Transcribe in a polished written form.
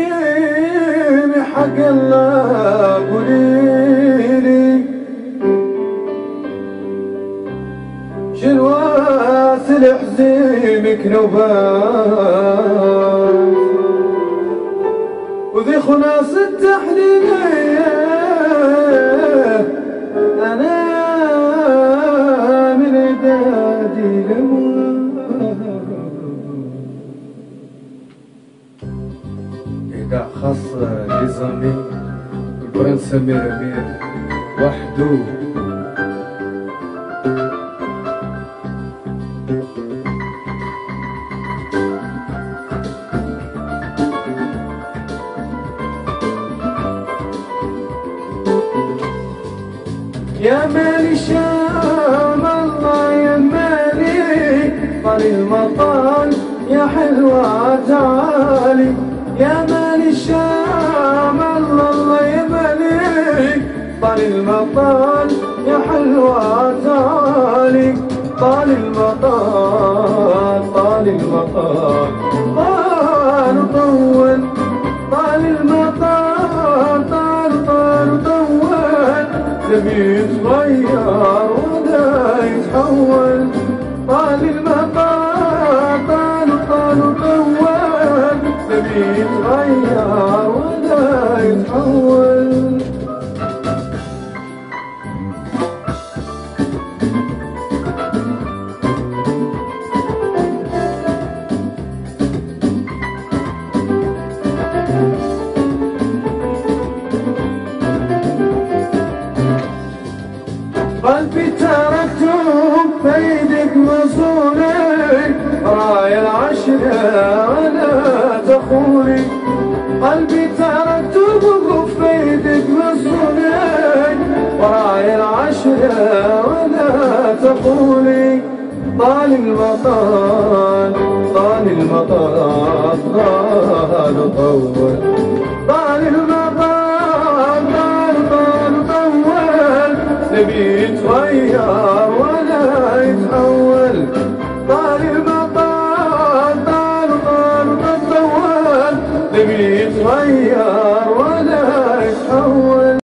ريني حق الله قوليلي شنو واسل حزيمك نوبات وذي خلاص التحليلية أنا من عدادي إيقاع خاص لزامي البرنس سمير أمير وحدو. يا مالي شام الله يا مالي طال المطال يا حلوة تعالي يا مالي شام الله يا مالي طال المطال يا حلوة تعالي طال المطال طال المطال طال طول طال المطال طال طول نبي يتغير ولا يتحول طال المطار طال طول نبي يتغير ولا يتحول. قلبي تركته بيدك مصوني راية العشرة ولا تخوني قلبي تركته بيدك مصوني راية العشرة ولا تخوني طال المطال طال المطال طال طول طال المطال طال طول نبي يتغير